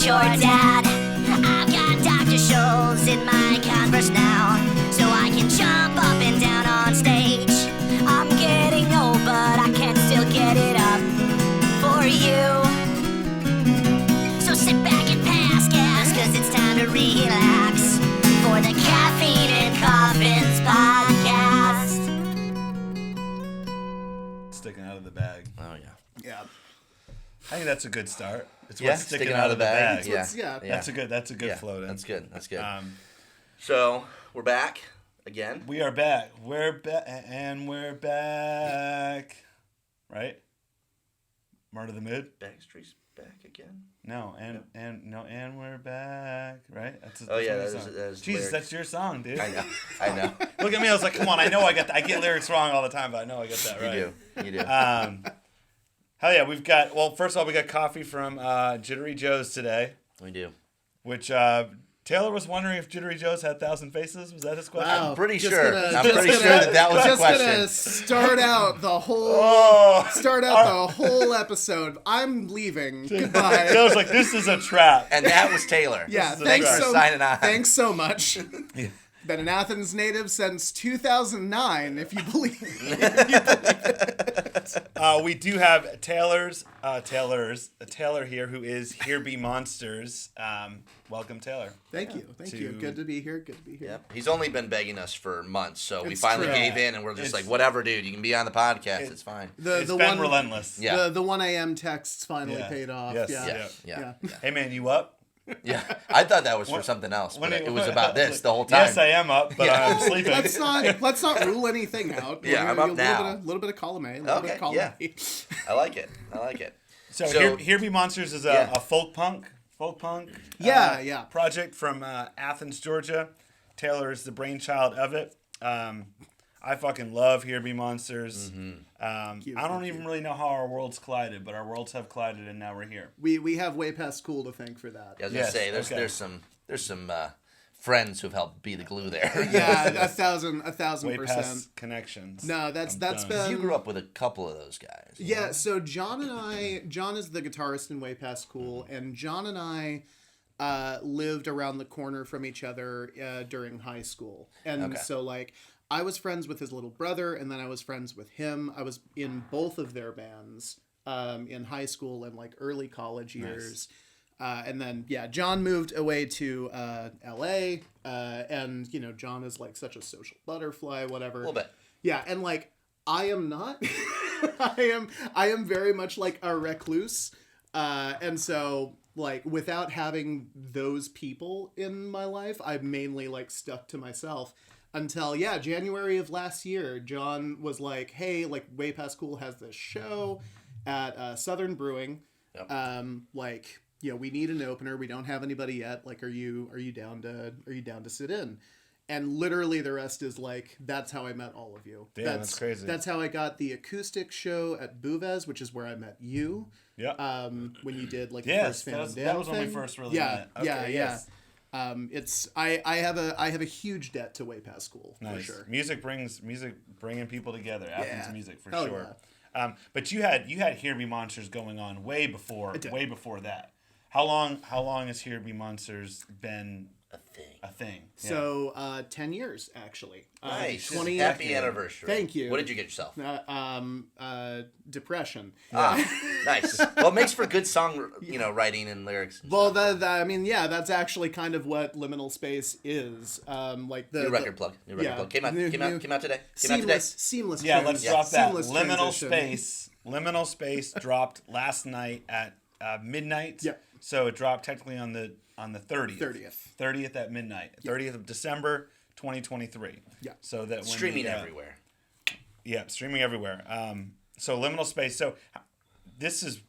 your dad. I've got Dr. Scholl's in my Converse now, so I can jump up and down on stage. I'm getting old, but I can still get it up for you. So sit back and pass gas, cause it's time to relax for the Caffeine and Coffins podcast. Sticking out of the bag. Oh, yeah. Yeah. I think that's a good start. It's Yeah, what's sticking out of the bag. Yeah. That's a good float in. That's good. That's good. So, we're back again. We are back. We're back. Right? Murder the Mood? Backstreet's back again? No, and we're back. Right? That's Oh, yeah, that's that is Jesus, lyrics. that's your song, dude. I know. Look at me. I was like, come on. I know I get lyrics wrong all the time, but I know I get that right. You do. Hell yeah, we've got, well, first of all, we got coffee from Jittery Joe's today. We do. Which, Taylor was wondering if Jittery Joe's had 1,000 faces. Was that his question? I'm pretty Just sure. gonna- I'm just pretty gonna- sure that was a Just question. gonna start out the whole Oh. the whole episode. I'm leaving. Goodbye. Taylor's like, this is a trap. And that was Taylor. Yeah, This is Thanks right. for signing on. Thanks so much. Been an Athens native since 2009, if you believe. We do have Taylor here, who is Here Be Monsters. Welcome, Taylor. Thank you. Good to be here. Yep. He's only been begging us for months, so we It's finally true. gave in, and we're just It's- like, whatever, dude. You can be on the podcast. It's fine. It's been relentless. Yeah. The 1 a.m. texts finally Yeah. paid off. Yes. Yeah. Hey, man, you up? Yeah. I thought that was for something else, but it was about this the whole time. Yes, I am up, but Yeah. I'm sleeping. Let's not rule anything out. Yeah, I'm up now. A little bit of column A, a little bit of column yeah. B. I like it. So Here Be Monsters is a folk punk Yeah. project from Athens, Georgia. Taylor is the brainchild of it. I fucking love Here Be Monsters. I don't even really know how our worlds collided, but our worlds have collided, and now we're here. We have way past cool to thank for that. I was gonna say there's some friends who've helped be the glue there. Yeah, a thousand Way percent. past connections. No, that's done. been. You grew up with a couple of those guys. Yeah, so John is the guitarist in Way Past Cool, and John and I lived around the corner from each other during high school. And so, like, I was friends with his little brother, and then I was friends with him. I was in both of their bands in high school and, like, early college years. And then, John moved away to L.A., and, John is, like, such a social butterfly, whatever. A little bit. Yeah, and, like, I am not. I am very much like a recluse. And so, like, without having those people in my life, I've mainly, like, stuck to myself until, January of last year. John was like, hey, like, Way Past Cool has this show at Southern Brewing. Yep. We need an opener. We don't have anybody yet. Like, are you down to sit in? And literally the rest is, like, that's how I met all of you. Damn, that's crazy. That's how I got the acoustic show at Bouvez, which is where I met you. Yeah. When you did, like, the Yes, first Fan and that was Dan when we thing. first really met. Okay, Yeah. yes. I have a huge debt to Way Past School, Nice. for sure. Music bringing people together. Athens music for Oh, sure. But you had Here Be Monsters going on way before that. How long has Here Be Monsters been a thing? Yeah. So 10 years actually. Nice. 20 Happy anniversary. Thank you. What did you get yourself? Depression. Nice. Well, it makes for good song, writing and lyrics. And Well, that's actually kind of what Liminal Space is. Like the new record plug. Came out today. Seamless. Yeah, let's drop that. Seamless Liminal transition. Liminal Space dropped last night at midnight. Yep. So it dropped technically on the 30th. 30th at midnight. 30th of December, 2023. Yeah. So that when Streaming everywhere. Yeah, streaming everywhere. So Liminal Space. So this is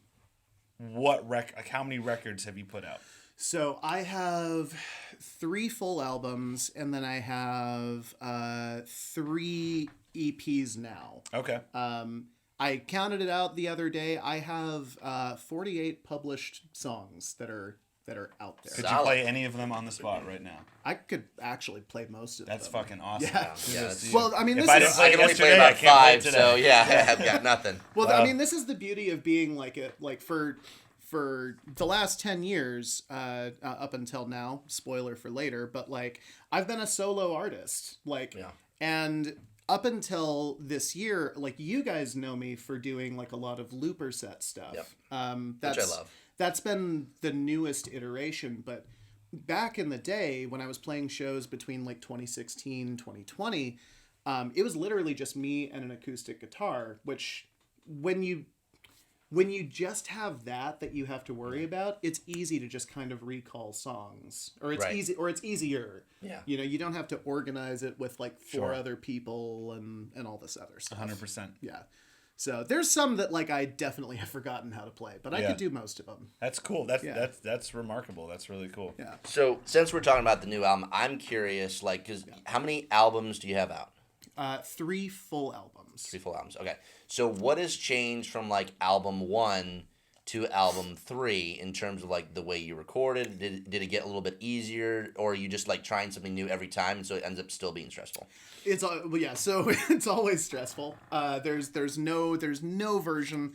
how many records have you put out? So I have 3 full albums, and then I have 3 EPs now. Okay. I counted it out the other day. I have 48 published songs that are out there. Could you play any of them on the spot right now? I could actually play most of That's them. fucking awesome. Yeah. Well, I mean, If this I is... didn't play I can only play yesterday, I about can't play 5, today. so I've got nothing. Well, I mean, this is the beauty of being like for the last 10 years, up until now, spoiler for later, but like I've been a solo artist, like, and up until this year, like you guys know me for doing like a lot of looper set stuff. Yep. That's, which I love. That's been the newest iteration, but back in the day when I was playing shows between like 2016, 2020, it was literally just me and an acoustic guitar, which when you just have that you have to worry about, it's easy to just kind of recall songs, or it's it's easier. Yeah. You know, you don't have to organize it with like four other people and all this other stuff. 100%. Yeah. So there's some that like I definitely have forgotten how to play, but I could do most of them. That's cool. That's remarkable. That's really cool. Yeah. So since we're talking about the new album, I'm curious, like, cause how many albums do you have out? 3 full albums. 3 full albums. Okay. So what has changed from like album 1 to album 3 in terms of like the way you recorded? Did it get a little bit easier, or are you just like trying something new every time, and so it ends up still being stressful? It's so it's always stressful. There's no version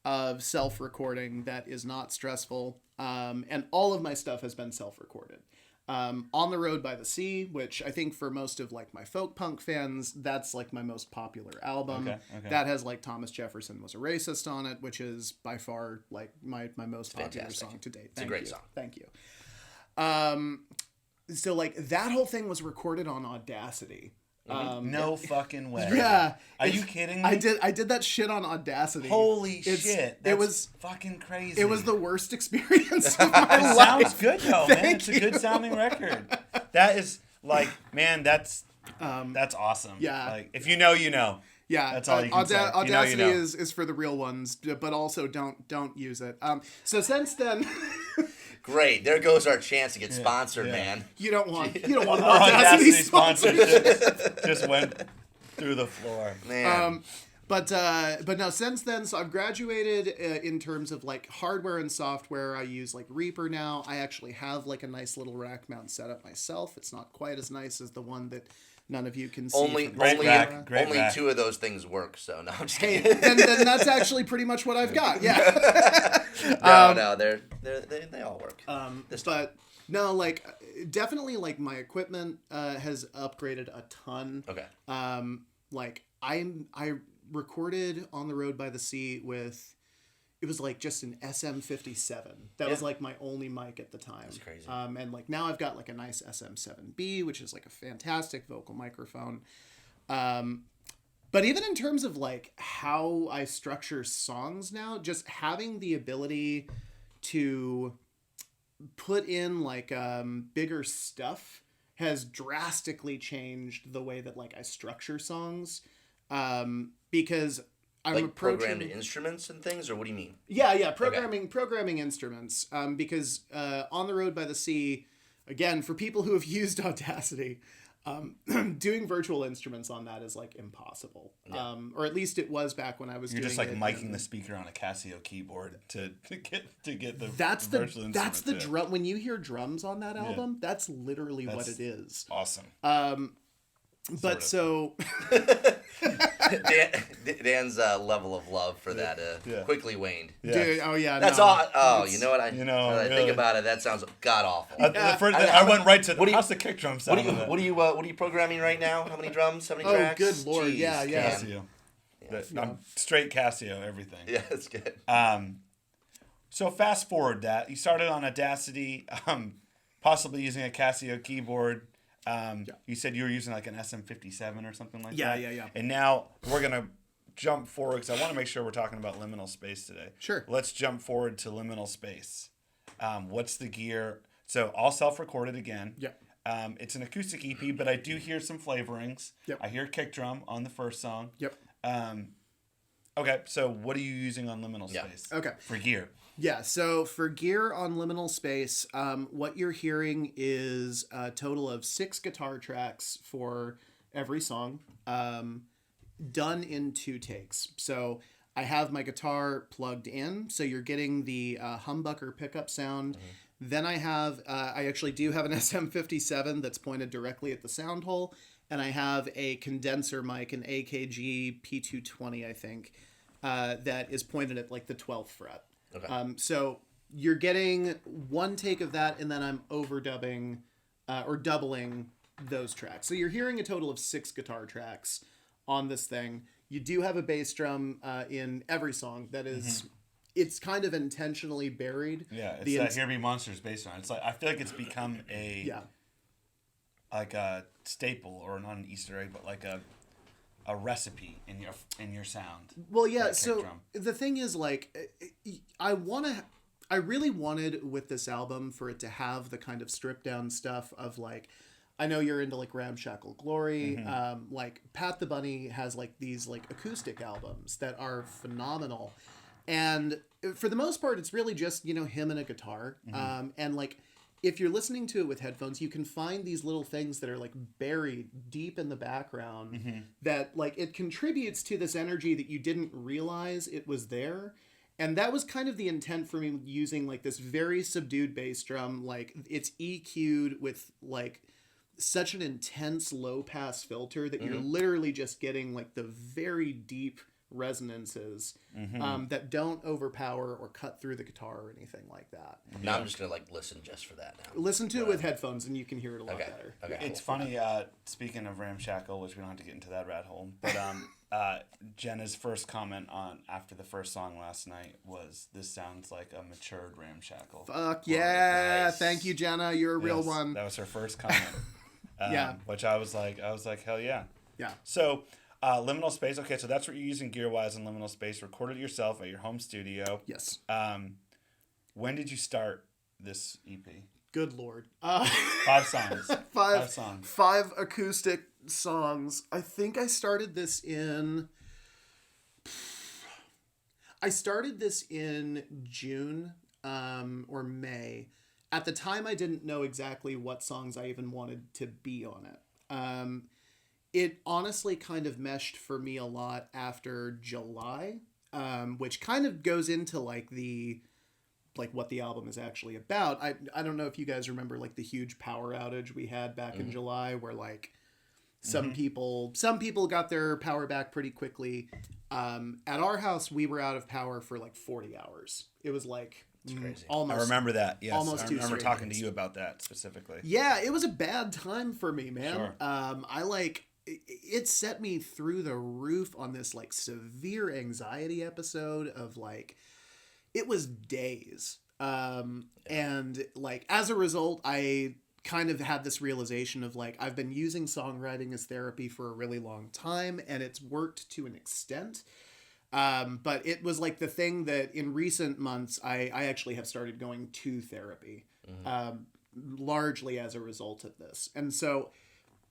of self-recording that is not stressful. And all of my stuff has been self-recorded. On the Road by the Sea, which I think for most of like my folk punk fans, that's like my most popular album. Okay. That has like Thomas Jefferson Was a Racist on it, which is by far like my most popular song to date. It's a great song. Thank you. So like that whole thing was recorded on Audacity. No fucking way. Yeah. Are you kidding me? I did that shit on Audacity. Holy shit. It was fucking crazy. It was the worst experience of my life. It sounds good though, man. It's a good sounding record. That is like, man, that's awesome. Yeah. Like if you know, you know. Yeah, that's all you can say. Audacity you know. is for the real ones, but also don't use it. So since then, great, there goes our chance to get sponsored, man. You don't want Audacity Audacity sponsorship. just went through the floor, man. But no, since then, so I've graduated in terms of like hardware and software. I use like Reaper now. I actually have like a nice little rack mount setup myself. It's not quite as nice as the one that none of you can see. Only 2 of those things work, so no, I'm just kidding. And then that's actually pretty much what I've got. Yeah. No, they all work. But no, like definitely like my equipment has upgraded a ton. Okay. Like I recorded On the Road by the Sea with, it was like just an SM57. That was like my only mic at the time. That's crazy. And like now I've got like a nice SM7B, which is like a fantastic vocal microphone. But even in terms of like how I structure songs now, just having the ability to put in like bigger stuff has drastically changed the way that like I structure songs. Because I'm like programmed instruments and things, or what do you mean? Yeah, programming instruments. Because On the Road by the Sea, again, for people who have used Audacity, doing virtual instruments on that is like impossible. Yeah. Or at least it was back when I was. You're doing just like it, miking the speaker on a Casio keyboard to get the. That's the the drum. When you hear drums on that album, that's literally what it is. Awesome. But so Dan's level of love for that quickly waned. Yeah. Dude, oh yeah, that's no. all. Oh, you know what? I really. think about it. That sounds god awful. I went right to how's the kick drum sound? What are you programming right now? How many drums? How many tracks? Oh, good lord! Jeez, yeah. Casio. I'm straight Casio. Everything. Yeah, that's good. So fast forward that you started on Audacity, possibly using a Casio keyboard. You said you were using like an SM57 or something like that. Yeah. And now we're gonna jump forward because I want to make sure we're talking about Liminal Space today. Sure. Let's jump forward to Liminal Space. What's the gear? So all self-recorded again. Yeah. It's an acoustic EP, but I do hear some flavorings. Yep. I hear kick drum on the first song. Yep. Okay, so what are you using on Liminal Space? Okay. For gear. Yeah, so for gear on Liminal Space, what you're hearing is a total of 6 guitar tracks for every song, done in 2 takes. So I have my guitar plugged in, so you're getting the humbucker pickup sound. Mm-hmm. Then I actually do have an SM57 that's pointed directly at the sound hole, and I have a condenser mic, an AKG P220, I think, that is pointed at like the 12th fret. Okay. So you're getting one take of that, and then I'm overdubbing or doubling those tracks. So you're hearing a total of 6 guitar tracks on this thing. You do have a bass drum in every song that is, it's kind of intentionally buried. Yeah, it's that Here Be Monsters bass drum. It's like, I feel like it's become like a staple, or not an Easter egg, but like a recipe in your sound. Well, yeah. So the thing is, like, I really wanted with this album for it to have the kind of stripped down stuff of like, I know you're into like Ramshackle Glory. Like Pat the Bunny has like these like acoustic albums that are phenomenal, and for the most part, it's really just, you know, him and a guitar. And like, if you're listening to it with headphones, you can find these little things that are like buried deep in the background that like it contributes to this energy that you didn't realize it was there. And that was kind of the intent for me using like this very subdued bass drum. Like it's EQ'd with like such an intense low pass filter that you're literally just getting like the very deep resonances that don't overpower or cut through the guitar or anything like that. Now I'm just gonna like listen just for that now. Listen to it with headphones and you can hear it a lot better. Okay. It's funny, speaking of Ramshackle, which we don't have to get into that rat hole, but Jenna's first comment on after the first song last night was, "This sounds like a matured Ramshackle." Fuck yeah! Nice. Thank you, Jenna. You're a real one. That was her first comment. Which I was like, hell yeah. Yeah. So, Liminal Space. Okay, so that's what you're using gear-wise in Liminal Space. Recorded yourself at your home studio. Yes. When did you start this EP? Good Lord. 5 songs. 5 songs. 5 acoustic songs. I think I started this in June or May. At the time, I didn't know exactly what songs I even wanted to be on it. It honestly kind of meshed for me a lot after July, which kind of goes into like what the album is actually about. I don't know if you guys remember like the huge power outage we had back in July, where like some people got their power back pretty quickly. At our house, we were out of power for like 40 hours. It was like crazy. I remember that. Yes, almost I 2 remember straight talking days. to you about that specifically. Yeah, it was a bad time for me, man. Sure. I like it set me through the roof on this like severe anxiety episode of like, it was days. And like, as a result, I kind of had this realization of like, I've been using songwriting as therapy for a really long time, and it's worked to an extent. But it was like the thing that in recent months, I actually have started going to therapy, largely as a result of this. And so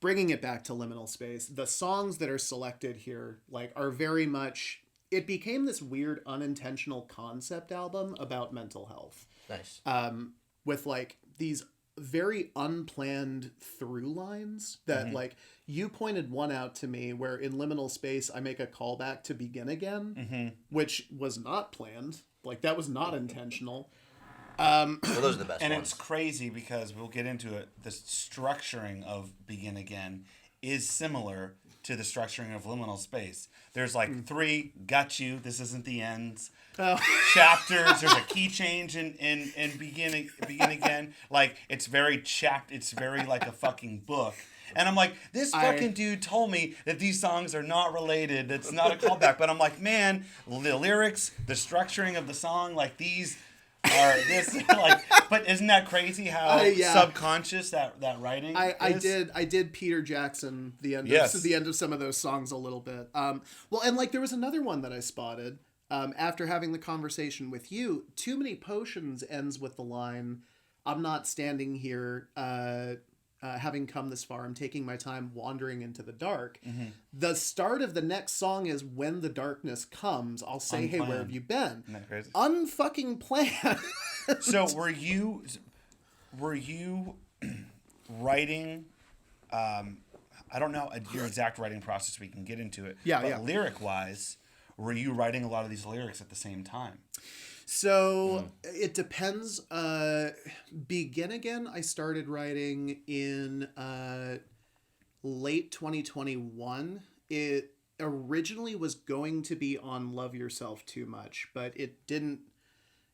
bringing it back to Liminal Space, the songs that are selected here, like, are very much, it became this weird unintentional concept album about mental health. Nice. With like these very unplanned through lines that like, you pointed one out to me where in Liminal Space I make a callback to Begin Again, which was not planned. Like, that was not intentional. Well, those are the best and ones. it's crazy because we'll get into it. The structuring of Begin Again is similar to the structuring of Liminal Space. There's like 3, got you, this isn't the end. Chapters. There's a key change in Begin Again. Like, it's very it's very like a fucking book. And I'm like, this fucking dude told me that these songs are not related. That's not a callback. But I'm like, man, the lyrics, the structuring of the song, like these are this like. But isn't that crazy how subconscious that writing is? I did Peter Jackson the end of some of those songs a little bit. Well, and like there was another one that I spotted after having the conversation with you. Too Many Potions ends with the line, "I'm not standing here having come this far. I'm taking my time wandering into the dark." The start of the next song is, "When the darkness comes, I'll say, Unplanned. Hey, where have you been?" Isn't that crazy? Unfucking planned. So were you writing? I don't know your exact writing process. We can get into it. But lyric wise, were you writing a lot of these lyrics at the same time? So it depends. Begin Again, I started writing in late 2021. It originally was going to be on Love Yourself Too Much, but it didn't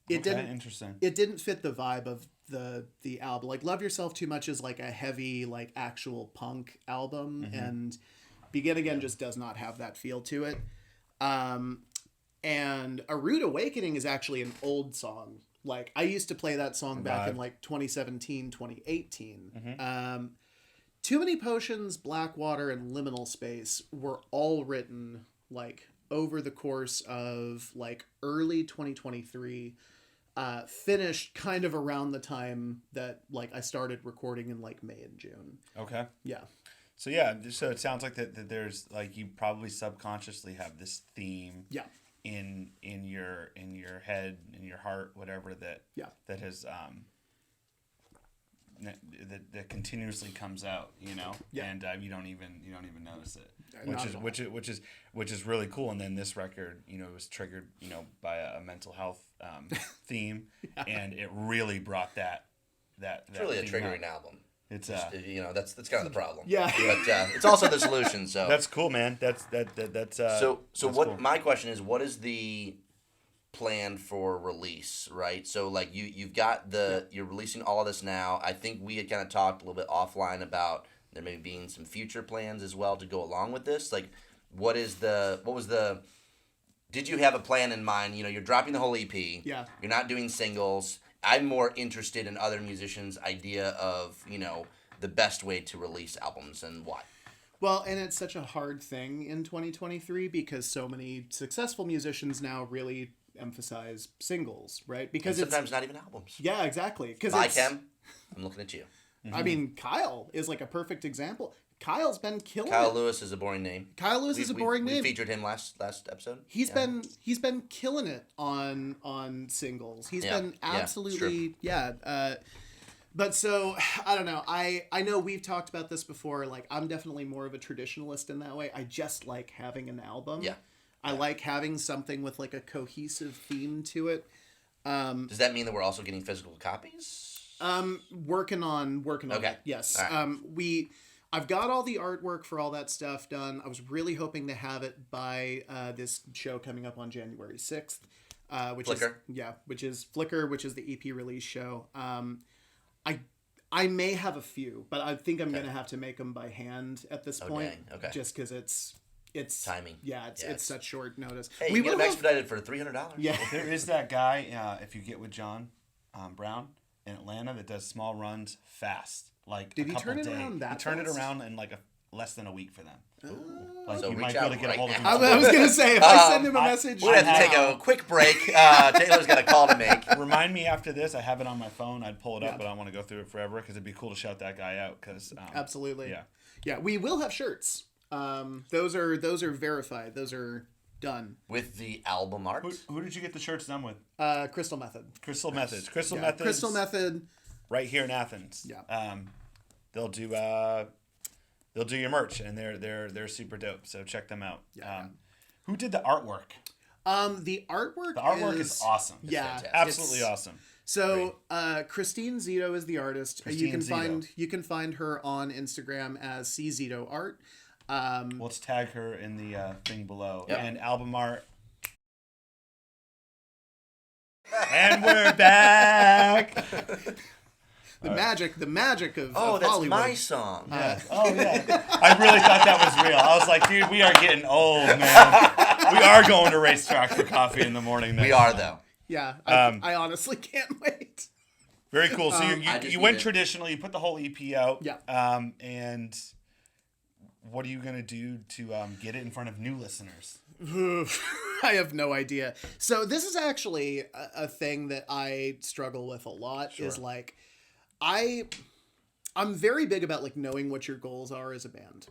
It didn't. Interesting. It didn't fit the vibe of the album. Like Love Yourself Too Much is like a heavy, like actual punk album, and Begin Again just does not have that feel to it. And A Rude Awakening is actually an old song. Like I used to play that song back in like 2017, 2018. Too Many Potions, Blackwater, and Liminal Space were all written like over the course of like early 2023. Finished kind of around the time that like I started recording in like May and June. Okay. Yeah. So yeah, so it sounds like that there's like you probably subconsciously have this theme. Yeah. In your head, in your heart, whatever that has that continuously comes out, and you don't even notice it, which is really cool. And then this record, was triggered, by a mental health theme, and it really brought that. It's really a triggering album. It's that's kind of the problem. Yeah, but it's also the solution. So that's cool, man. That's so what? Cool. My question is, what is the plan for release? Right. So like you've got you're releasing all of this now. I think we had kind of talked a little bit offline about there maybe being some future plans as well to go along with this. Like, did you have a plan in mind? You're dropping the whole EP. Yeah. You're not doing singles. I'm more interested in other musicians' idea of, the best way to release albums and why. Well, and it's such a hard thing in 2023 because so many successful musicians now really emphasize singles, right? Because and sometimes not even albums. Yeah, exactly. Bye, Kem. I'm looking at you. I mean, Kyle is like a perfect example. Kyle's been killing Kyle it. Lewis is a boring name. Kyle Lewis is a boring name. We featured him last episode. He's been killing it on singles. He's been absolutely but so I don't know. I know we've talked about this before. Like I'm definitely more of a traditionalist in that way. I just like having an album. Yeah. I like having something with like a cohesive theme to it. Does that mean that we're also getting physical copies? Working on it. Yes. Right. I've got all the artwork for all that stuff done. I was really hoping to have it by this show coming up on January 6th, which is Flickr, which is the EP release show. I may have a few, but I think I'm going to have to make them by hand at this point. Dang. Okay. Just because it's timing. Yeah, it's such short notice. Hey, you get them expedited for $300. Yeah. There is that guy, if you get with John Brown in Atlanta, that does small runs fast. Like did he turn it around that He turned it fast? around in like less than a week for them. Like So you reach might be able out to get right a hold of now. him. I was gonna say if I send him a message, We're gonna have to take a quick break. Taylor's got a call to make. Remind me after this. I have it on my phone. I'd pull it up, but I want to go through it forever because it'd be cool to shout that guy out. Because absolutely, yeah. We will have shirts. Those are verified. Those are done with the album art. Who did you get the shirts done with? Crystal Method. Crystal Methods. Crystal Method. Right here in Athens. Yeah. They'll do your merch, and they're super dope. So check them out. Yeah. Who did the artwork? The artwork is awesome. Yeah, fantastic. Absolutely awesome. So Christine Zito is the artist. Christine You can find her on Instagram as czito art. Let's tag her in the thing below. Yep. And album art. And we're back. The magic of that's Hollywood. my song. Yeah. Oh yeah. I really thought that was real. I was like, dude, we are getting old, man. We are going to racetrack for coffee in the morning. We are though. Yeah, I honestly can't wait. Very cool. So you went traditional. You put the whole EP out. Yeah. And what are you gonna do to get it in front of new listeners? I have no idea. So this is actually a thing that I struggle with a lot. Sure. Is like, I'm very big about like knowing what your goals are as a band.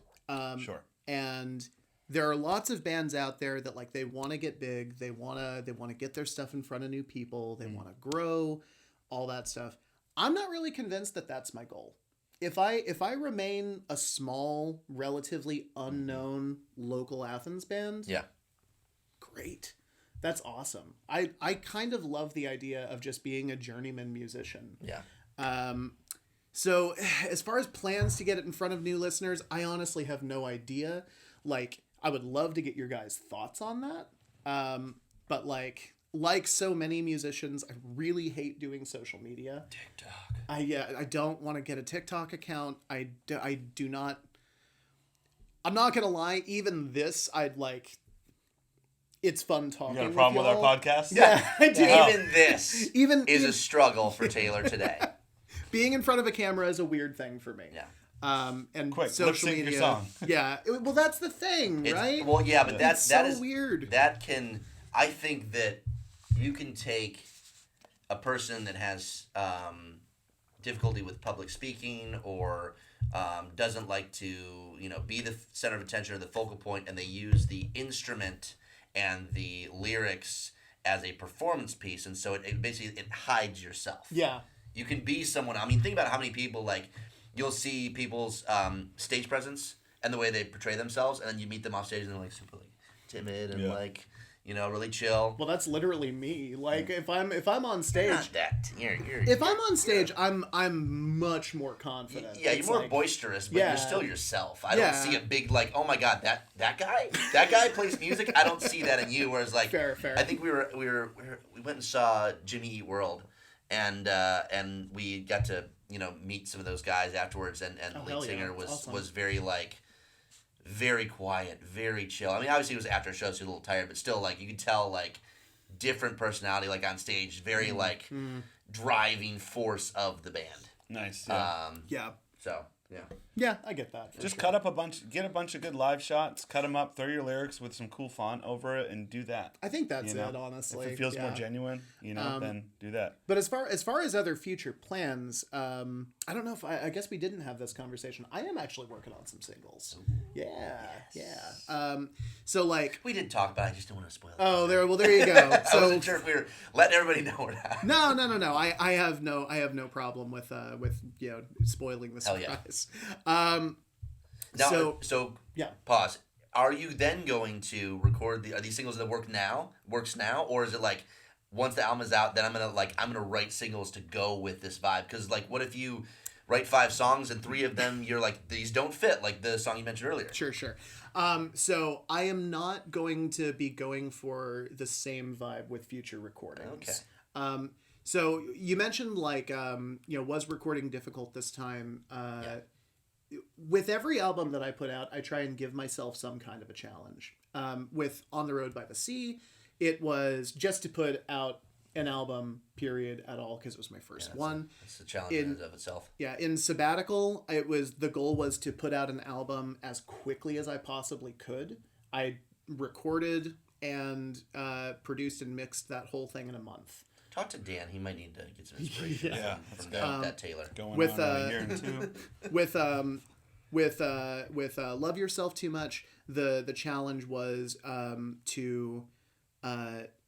Sure. And there are lots of bands out there that like they want to get big, they want to get their stuff in front of new people, they want to grow, all that stuff. I'm not really convinced that that's my goal. If I remain a small, relatively unknown local Athens band, Yeah. great. That's awesome. I kind of love the idea of just being a journeyman musician. Yeah. So as far as plans to get it in front of new listeners, I honestly have no idea. Like, I would love to get your guys' thoughts on that. But like like so many musicians, I really hate doing social media. TikTok. I don't want to get a TikTok account. I do not. I'm not gonna lie. Even this, I'd like. It's fun talking. You got a problem with our podcast? Yeah, I do. Even this is even a struggle for Taylor today. being in front of a camera is a weird thing for me. Yeah. And Quick, social lip sync media. your song. Yeah. Well, that's the thing, right? Well, yeah, but that It's that so is weird. That can. I think that you can take a person that has difficulty with public speaking or doesn't like to, be the center of attention or the focal point, and they use the instrument and the lyrics as a performance piece, and so it basically hides yourself. Yeah. You can be someone. I mean, think about how many people, like, you'll see people's stage presence and the way they portray themselves, and then you meet them off stage and they're like super like timid and like really chill. Well, that's literally me. Like if I'm on stage, Not that. if I'm on stage, I'm much more confident. Yeah, It's you're more like, boisterous, but yeah. you're still yourself. I Yeah. don't see a big like, oh my god, that guy plays music. I don't see that in you. Whereas like, Fair. I think we went and saw Jimmy Eat World, and we got to meet some of those guys afterwards, and the hell lead yeah. singer Awesome. was very like. Very quiet, very chill. I mean, obviously it was after a show, so he was a little tired, but still, like, you could tell, like, different personality, like, on stage. Very, like, driving force of the band. Nice. Yeah. Yeah. So, yeah. Yeah, I get that. Just cut up get a bunch of good live shots, cut them up, throw your lyrics with some cool font over it, and do that. I think that's You know? it, honestly. If it feels more Yeah. genuine, then do that. But as far as other future plans, I don't know if I guess we didn't have this conversation. I am actually working on some singles. Yeah, yeah. So like, We did talk about it, I just didn't want to spoil it. oh, there you go. I So wasn't sure if we were letting everybody know or not. no. I have no problem with spoiling the Hell yeah. surprise. Now, So yeah. Pause. Are you then going to record are these singles that works now, or is it like once the album is out, then I'm gonna write singles to go with this vibe? Because like, what if you write 5 songs and 3 of them you're like these don't fit, like the song you mentioned earlier? Sure. So I am not going to be going for the same vibe with future recordings. Okay. So you mentioned like was recording difficult this time? Yeah. With every album that I put out, I try and give myself some kind of a challenge. With On the Road by the Sea, it was just to put out an album, period, at all, because it was my first one. It's a challenge in and of itself. Yeah, in Sabbatical, the goal was to put out an album as quickly as I possibly could. I recorded and produced and mixed that whole thing in a month. Talk to Dan. He might need to get some inspiration Yeah, from that's that Taylor. Going With, on a year and 2. With Love Yourself Too Much, the challenge was to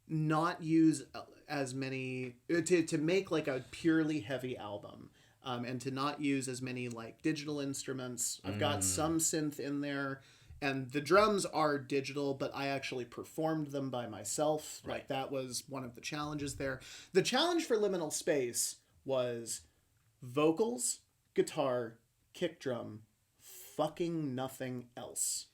not use as many to make like a purely heavy album, and to not use as many like digital instruments. I've got some synth in there, and the drums are digital, but I actually performed them by myself. Right. Like that was one of the challenges there. The challenge for Liminal Space was vocals, guitar, kick drum, fucking nothing else.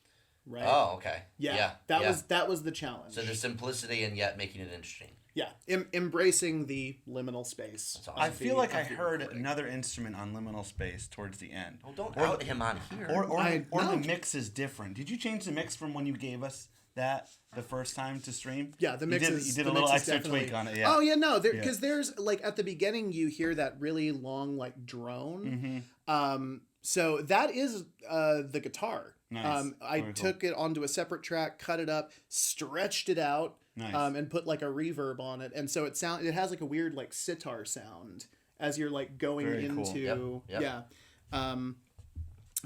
Right? Oh, okay. Yeah. That was the challenge. So the simplicity and yet making it interesting. Yeah, embracing the liminal space. That's awesome. I feel like I of the heard recording. another instrument on Liminal Space towards the end. Well, don't out him on here. Or No. the mix is different. Did you change the mix from when you gave us that the first time to stream? Yeah, the mix is. You did the a little mix is extra definitely- tweak on it. Yeah. Oh yeah, no, because there's like at the beginning you hear that really long like drone. Mm-hmm. So that is the guitar. Nice. I Very took it onto a separate track, cut it up, stretched it out, Nice. and put like a reverb on it, and so it has like a weird like sitar sound as you're like going Very cool. into Yep. yeah.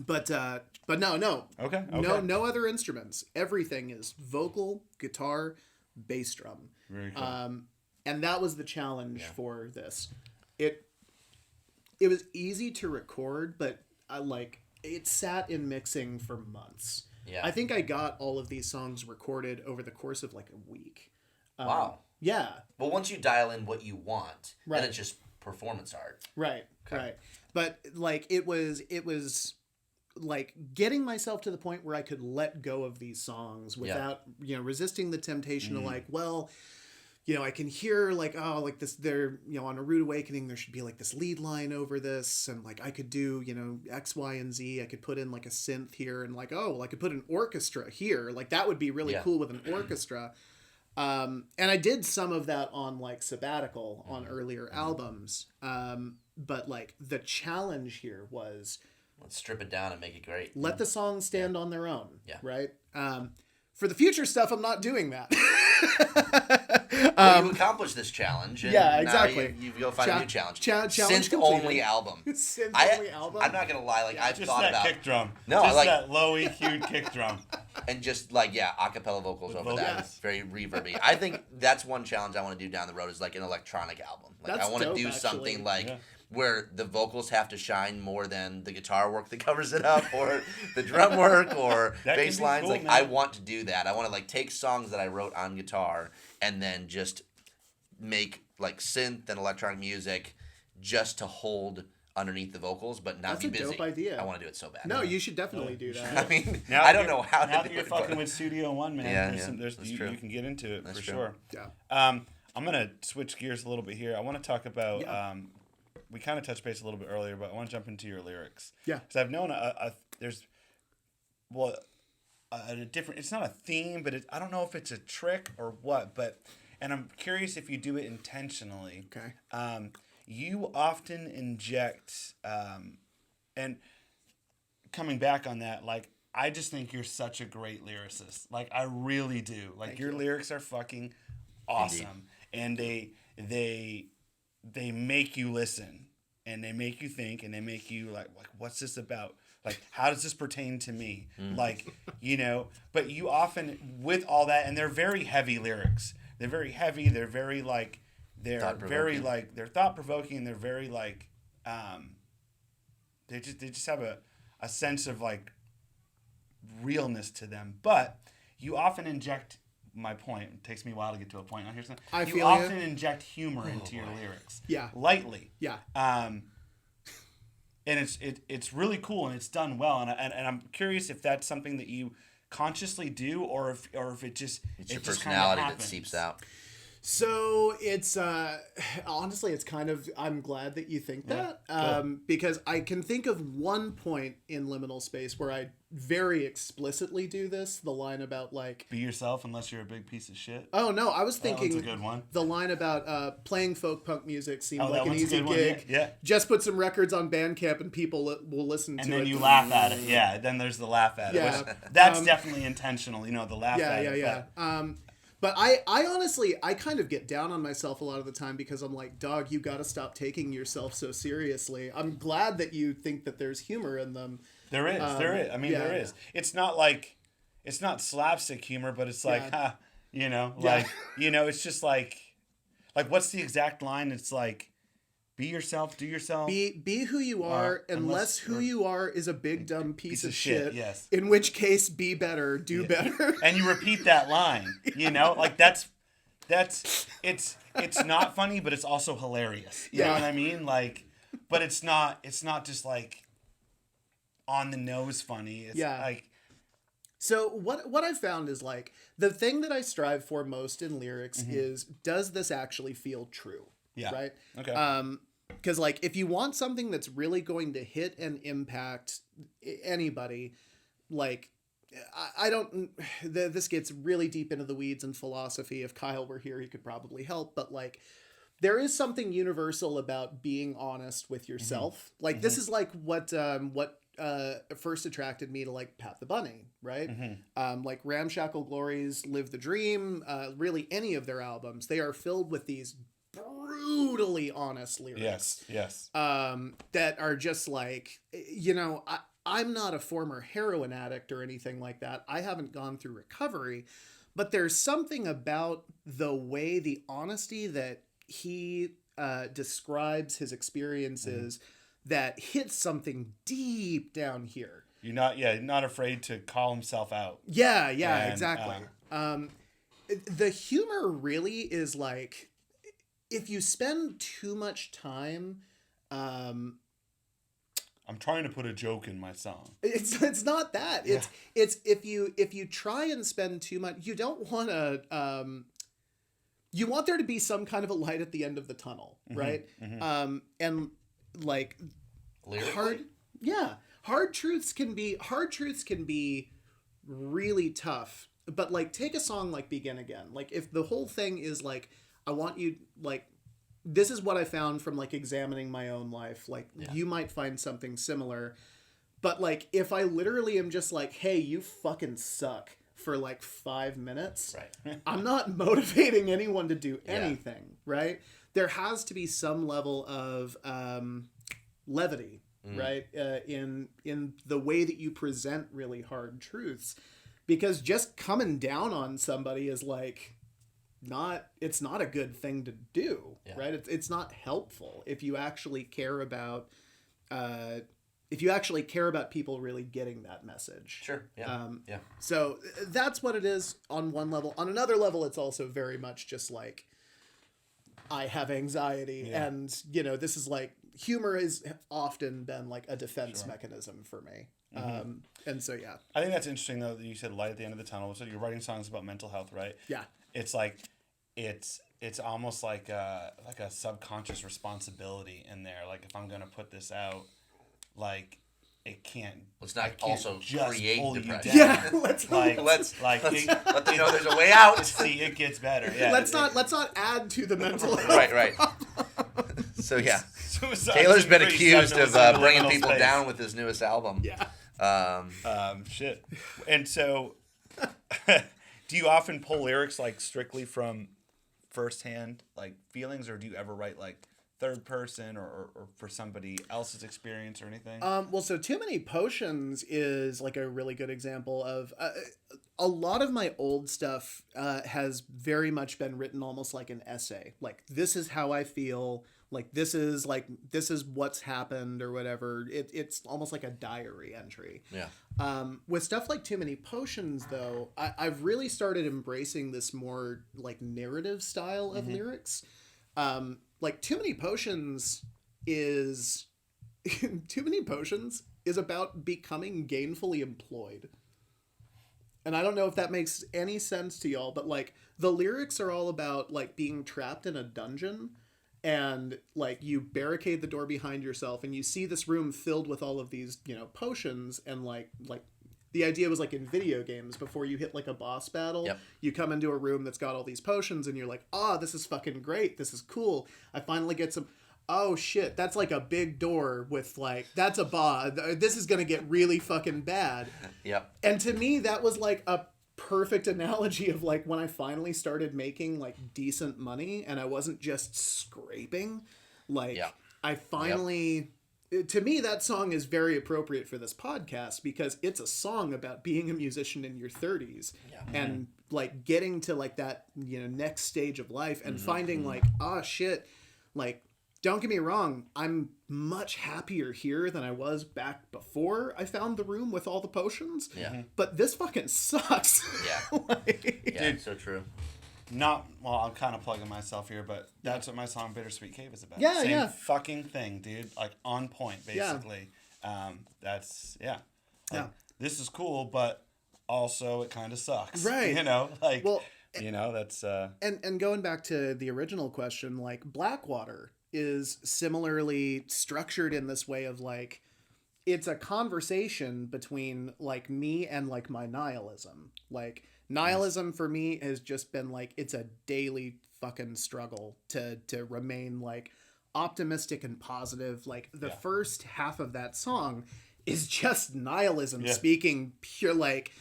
But no. Okay. No other instruments. Everything is vocal, guitar, bass drum. Very cool. And that was the challenge for this. It was easy to record, but it sat in mixing for months. Yeah. I think I got all of these songs recorded over the course of like a week. Wow. Yeah. Well, once you dial in what you want, Right. then it's just performance art. Right. Okay. Right. But like it was like getting myself to the point where I could let go of these songs without resisting the temptation to like, well, I can hear like, oh, like this, they're, on A Rude Awakening, there should be like this lead line over this. And like, I could do, X, Y, and Z. I could put in like a synth here and like, oh, well, I could put an orchestra here. Like that would be really cool with an orchestra. And I did some of that on like Sabbatical on earlier albums. But like the challenge here was, let's strip it down and make it great. Let the songs stand on their own. Yeah. Right. For the future stuff, I'm not doing that. Well, you accomplished this challenge. And exactly. Now you go find a new challenge. Challenge Synth completed. only album. Synth only album. I'm not gonna lie. Like I've Just thought that about kick drum. No, just I like that low EQ'd kick drum. and just like acapella vocals over that. vocals. It's very reverby. I think that's one challenge I want to do down the road is like an electronic album. Like That's I want to dope, do actually. something like. Where the vocals have to shine more than the guitar work that covers it up, or the drum work, or bass lines. Cool, like man. I want to do that. I want to like take songs that I wrote on guitar and then just make like synth and electronic music just to hold underneath the vocals, but not That's be a busy. dope idea. I want to do it so bad. No, you should definitely do that. I mean, Now I that don't know how now to that do you're it. fucking but- with Studio One, man. Yeah, there's that's you true. can get into it That's for true. sure. Yeah. I'm gonna switch gears a little bit here. I want to talk about. We kind of touched base a little bit earlier, but I want to jump into your lyrics. Yeah. Because I've known there's a different. It's not a theme, but I don't know if it's a trick or what. And I'm curious if you do it intentionally. Okay. You often inject, and coming back on that, like I just think you're such a great lyricist. Like I really do. Like Thank your you. lyrics are fucking awesome, and they make you listen, and they make you think, and they make you like what's this about? Like how does this pertain to me? Like but you often with all that, and they're very heavy lyrics. They're very heavy. They're very like they're very like they're thought provoking. They're very like they just have a sense of like realness to them. But you often inject. My point. It takes me a while to get to a point. Now here's something. You often inject humor into your lyrics. Yeah. Lightly. Yeah. And it's really cool and it's done well. And I'm curious if that's something that you consciously do or if it just It's your just personality kinda that seeps out. So it's honestly, it's kind of, I'm glad that you think that, because I can think of one point in Liminal Space where I very explicitly do this, the line about like, be yourself unless you're a big piece of shit. oh no, I was That thinking one's a good one. the line about playing folk punk music seemed Oh, like that an one's a easy good one, gig. yeah. Just put some records on Bandcamp and people will listen to it. And then you laugh at it. Yeah. Then there's the laugh at it. Yeah. Which, that's definitely intentional. The laugh at it. Yeah. But I honestly, I kind of get down on myself a lot of the time because I'm like, dog, you got to stop taking yourself so seriously. I'm glad that you think that there's humor in them. There is. I mean, there is. It's not slapstick humor, but it's like, it's just like what's the exact line? It's like, be yourself, do yourself. Be who you are, unless who you are is a big dumb piece of shit. Yes. In which case, be better, do better. And you repeat that line, like that's it's not funny, but it's also hilarious. You know what I mean? Like, but it's not just like on the nose funny. It's like. So what I've found is like the thing that I strive for most in lyrics is, does this actually feel true? Yeah. Right. Okay. Because like if you want something that's really going to hit and impact anybody, like I don't. This gets really deep into the weeds and philosophy. If Kyle were here, he could probably help. But like, there is something universal about being honest with yourself. Like this is like what first attracted me to like Pat the Bunny, right? Like Ramshackle Glories, Live the Dream, really any of their albums, they are filled with these brutally honest lyrics. Yes. That are just like, I'm not a former heroin addict or anything like that. I haven't gone through recovery, but there's something about the way, the honesty that he describes his experiences that hits something deep down here. You're not afraid to call himself out. Yeah, And, exactly. The humor really is like, if you spend too much time, I'm trying to put a joke in my song. it's not that. It's if you try and spend too much, you don't want to you want there to be some kind of a light at the end of the tunnel, right? And like Lyrically? hard truths can be really tough. But like, take a song like Begin Again. Like, if the whole thing is like, I want you, like, this is what I found from like examining my own life. Like, you might find something similar. But like, if I literally am just like, hey, you fucking suck for like 5 minutes, Right. I'm not motivating anyone to do anything, right? There has to be some level of levity, right? In the way that you present really hard truths. Because just coming down on somebody is like it's not a good thing to do, right? It's not helpful if you actually care about people really getting that message. Sure. Yeah. So that's what it is on one level. On another level, it's also very much just like, I have anxiety, and this is like, humor has often been like a defense mechanism for me. And so, I think that's interesting though that you said light at the end of the tunnel. So you're writing songs about mental health, right? Yeah. It's like, it's almost like a subconscious responsibility in there. Like, if I'm going to put this out, like, it can't. Let's not also create depression. Yeah, let's let you know there's a way out. See, it gets better. Yeah. Let's not add to the mental health. Right. So yeah, Taylor's been accused of bringing people down with his newest album. Yeah. Shit. And so, do you often pull lyrics like strictly from firsthand like feelings, or do you ever write like third person or for somebody else's experience or anything? Well, so Too Many Potions is like a really good example of a lot of my old stuff has very much been written almost like an essay. Like, this is how I feel. Like, this is what's happened or whatever. It's almost like a diary entry. Yeah. With stuff like Too Many Potions, though, I've really started embracing this more like narrative style of lyrics. Like, Too Many Potions is about becoming gainfully employed. And I don't know if that makes any sense to y'all, but like, the lyrics are all about like being trapped in a dungeon, and like, you barricade the door behind yourself and you see this room filled with all of these, potions, and like the idea was like in video games, before you hit like a boss battle, you come into a room that's got all these potions and you're like, this is fucking great. This is cool. I finally get some. Oh shit, that's like a big door with like, that's a boss. This is going to get really fucking bad. Yep. And to me, that was like a perfect analogy of like when I finally started making like decent money and I wasn't just scraping. Like, I finally... To me, that song is very appropriate for this podcast because it's a song about being a musician in your 30s and like getting to like that, next stage of life and finding like, shit, like, don't get me wrong, I'm much happier here than I was back before I found the room with all the potions. Yeah. But this fucking sucks. Yeah. Dude, so true. I'm kind of plugging myself here, but that's what my song Bittersweet Cave is about. Yeah, Same fucking thing, dude. Like, on point, basically. This is cool, but also it kind of sucks. Right. That's... And going back to the original question, like, Blackwater is similarly structured in this way of, like, it's a conversation between, like, me and, like, my nihilism. Like... Nihilism for me has just been like, it's a daily fucking struggle to remain like optimistic and positive. Like, the first half of that song is just nihilism speaking pure, like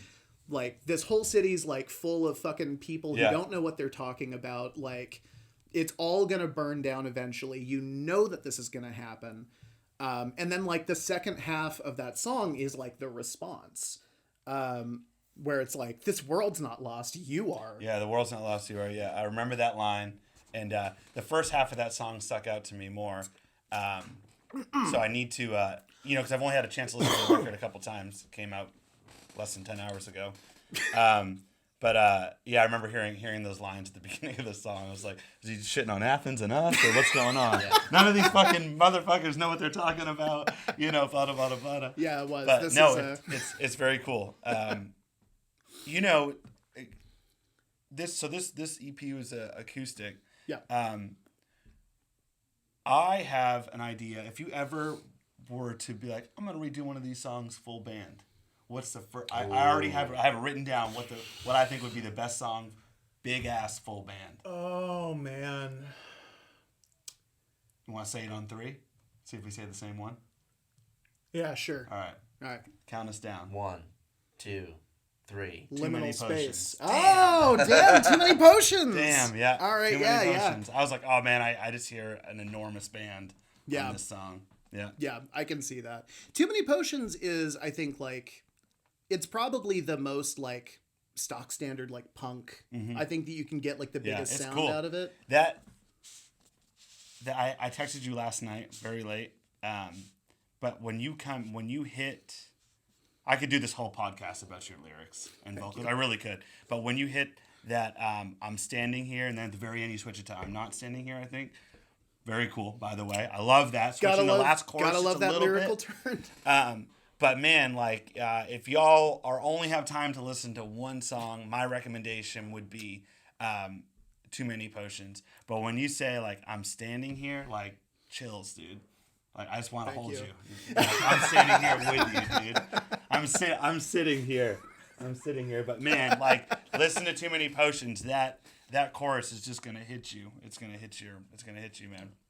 this whole city's like full of fucking people who don't know what they're talking about. Like, it's all gonna burn down eventually. You know that this is gonna happen. And then like the second half of that song is like the response. Where it's like, this world's not lost, you are. Yeah, the world's not lost, you are. Yeah, I remember that line. And the first half of that song stuck out to me more. So I need to, because I've only had a chance to listen to the record a couple times. It came out less than 10 hours ago. I remember hearing those lines at the beginning of the song. I was like, is he shitting on Athens and us, or what's going on? None of these fucking motherfuckers know what they're talking about. Blah, blah, blah, blah. Yeah, it was. But it's very cool. this EP was acoustic. Yeah. I have an idea. If you ever were to be like, I'm gonna redo one of these songs full band, what's the first? I already have it written down. What I think would be the best song, big ass full band. Oh man. You want to say it on 3? See if we say the same one. Yeah, sure. All right. All right. Count us down. 1, 2, 3. many Liminal Space. potions. Oh, damn! Too many potions. Damn, yeah. All right, Too many yeah. potions. I was like, oh man, I just hear an enormous band on this song. Yeah. Yeah, I can see that. Too Many Potions is, I think, like, it's probably the most, like, stock standard, like, punk. I think that you can get, like, the biggest sound out of it. That I texted you last night, very late. But when you hit, I could do this whole podcast about your lyrics and vocals. I really could. But when you hit that, I'm standing here, and then at the very end you switch it to I'm not standing here, I think. Very cool, by the way. I love that. Switching the last chorus gotta love just a that little lyrical bit. turn. But man, like, if y'all only have time to listen to one song, my recommendation would be Too Many Potions. But when you say, like, I'm standing here, like, chills, dude. Like, I just want to hold you. I'm standing here with you, dude. I'm sitting here. But man, like, listen to Too Many Potions. That chorus is just gonna hit you. It's gonna hit you, man.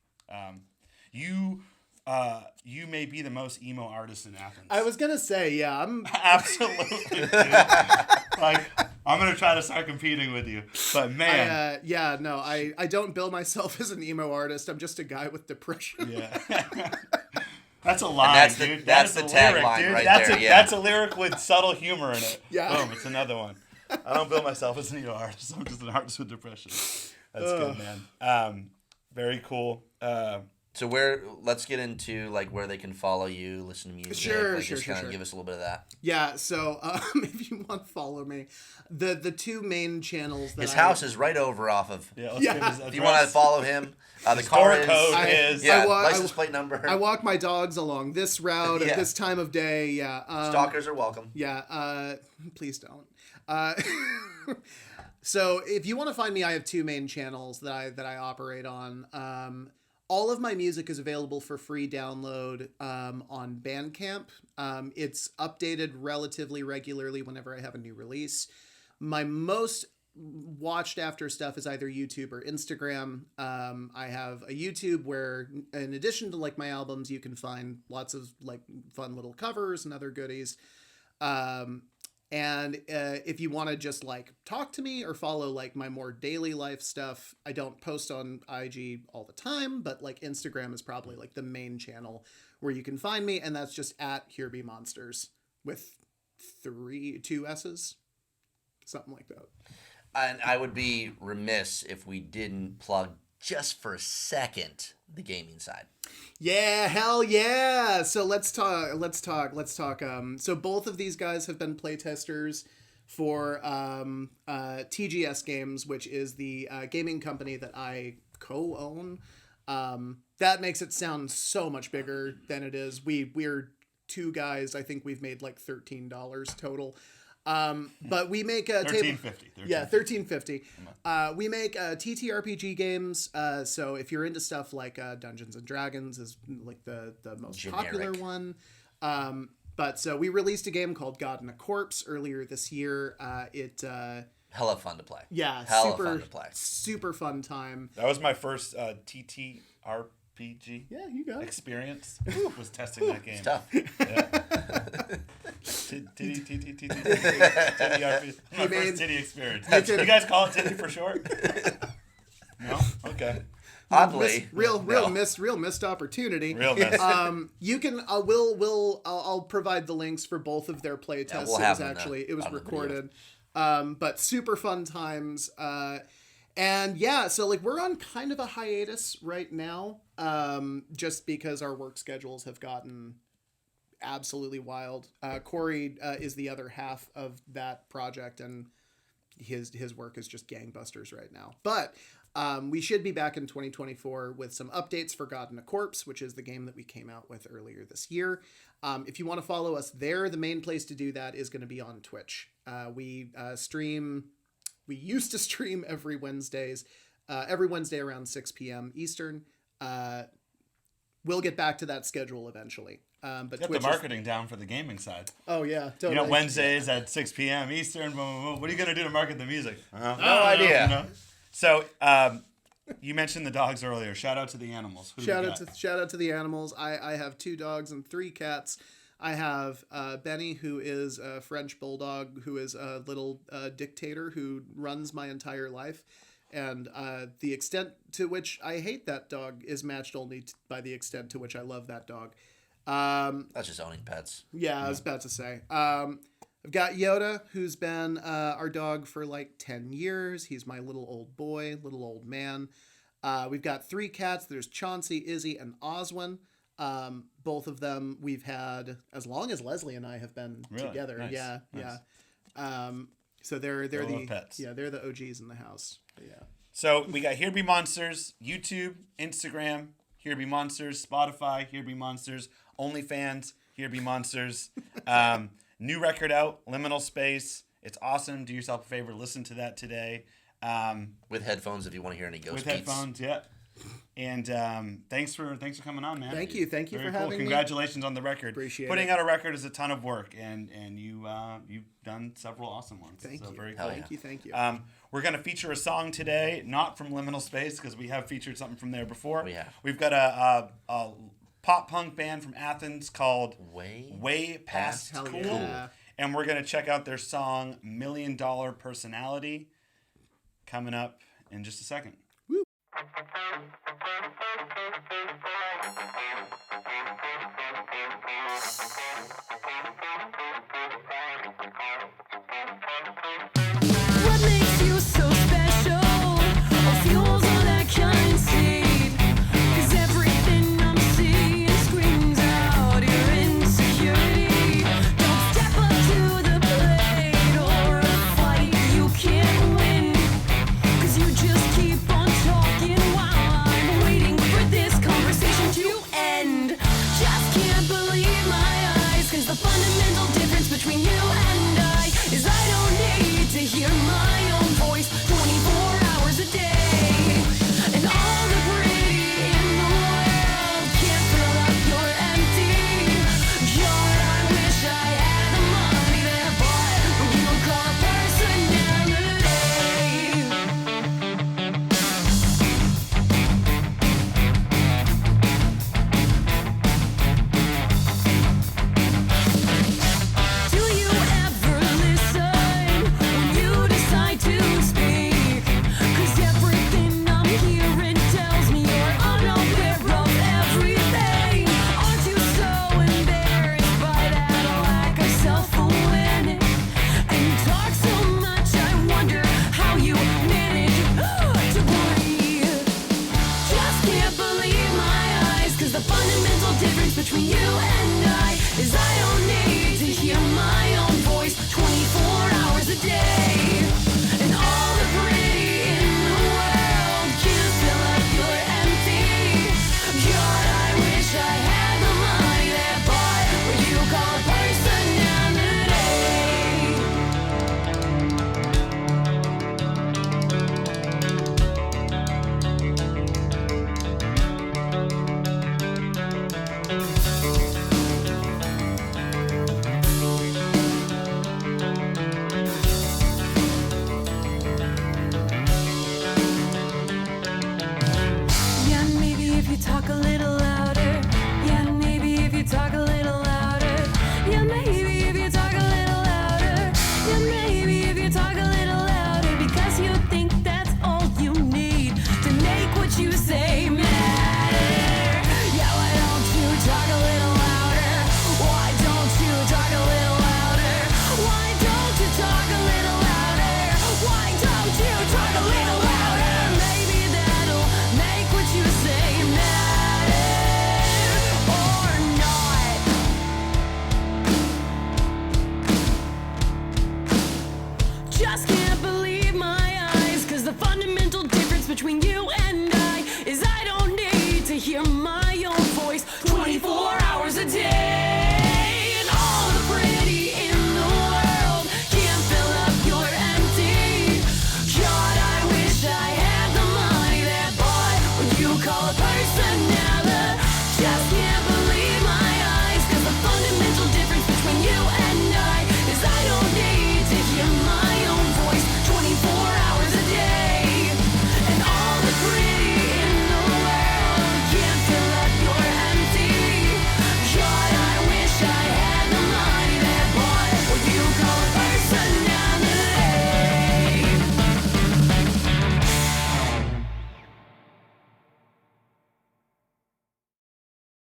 You may be the most emo artist in Athens. I was gonna say, yeah, I'm Absolutely, dude. Like, I'm gonna try to start competing with you, but man, I don't bill myself as an emo artist. I'm just a guy with depression. yeah. That's a line, dude. That's the tagline right there. That's a lyric with subtle humor in it. Yeah. Boom, it's another one. I don't bill myself as an emo artist. I'm just an artist with depression. That's good, man. Very cool. So let's get into like where they can follow you, listen to music. Sure. Just kind of give us a little bit of that. Yeah, so if you want to follow me, the two main channels that His house is right over off of. Yeah. Let's get his If you want to follow him, the store car code is license plate number. I walk my dogs along this route at this time of day. Yeah. Stalkers are welcome. Yeah. Please don't. So if you want to find me, I have two main channels that I operate on. All of my music is available for free download on Bandcamp. It's updated relatively regularly whenever I have a new release. My most watched after stuff is either YouTube or Instagram. I have a YouTube where, in addition to like my albums, you can find lots of like fun little covers and other goodies. And if you want to just like talk to me or follow like my more daily life stuff, I don't post on IG all the time, but like Instagram is probably like the main channel where you can find me. And that's just at Here Be Monsters with 2 S's, something like that. And I would be remiss if we didn't plug just for a second the gaming side. Yeah, hell yeah. So let's talk. So both of these guys have been playtesters for TGS Games, which is the gaming company that I co-own. That makes it sound so much bigger than it is. We're 2 guys. I think we've made like $13 total. But we make a $13.50. We make TTRPG games. So if you're into stuff like Dungeons and Dragons is like the most popular one. But so we released a game called God in a Corpse earlier this year. Hella fun to play. Yeah, fun to play. Super fun time. That was my first TTRPG experience. Was testing that game. It's tough. My first titty experience. You guys call it titty for short? No? Okay. Oddly. Real missed opportunity. Real miss. You can I'll provide the links for both of their play tests. It was recorded. But super fun times. And yeah, so like we're on kind of a hiatus right now. Just because our work schedules have gotten absolutely wild. Corey is the other half of that project, and his work is just gangbusters right now. But we should be back in 2024 with some updates for God in a Corpse, which is the game that we came out with earlier this year. If you want to follow us there, the main place to do that is going to be on Twitch. We stream we used to stream every Wednesday around 6 p.m. Eastern. We'll get back to that schedule eventually. But Get Twitch the marketing down for the gaming side. Oh yeah, totally. Wednesdays at 6 p.m. Eastern. Boom, boom, boom. What are you gonna do to market the music? No idea. You know? So you mentioned the dogs earlier. Shout out to the animals. Shout out to the animals. I have 2 dogs and 3 cats. I have Benny, who is a French bulldog, who is a little dictator who runs my entire life. And the extent to which I hate that dog is matched only by the extent to which I love that dog. That's just owning pets. Yeah, I was about to say. I've got Yoda, who's been our dog for like 10 years. He's my little old boy, little old man. We've got 3 cats. There's Chauncey, Izzy, and Oswin. Both of them we've had as long as Leslie and I have been together. Nice. Yeah, nice. yeah. So they're the pets. Yeah, they're the OGs in the house. Yeah. So we got Here Be Monsters, YouTube, Instagram, Here Be Monsters, Spotify, Here Be Monsters, OnlyFans, Here Be Monsters. New record out, Liminal Space. It's awesome. Do yourself a favor, listen to that today. With headphones if you want to hear any ghost With beats. headphones, yeah. And thanks for coming on, man. Thank you Very for cool. having me. Congratulations on the record. Appreciate Putting it. out a record is a ton of work, and you've done several awesome ones. Thank you. Very cool. Thank you. We're gonna feature a song today, not from Liminal Space, because we have featured something from there before. We have. We've got a pop punk band from Athens called Way Past Hell Cool, yeah. and we're gonna check out their song $1 Million Personality coming up in just a second.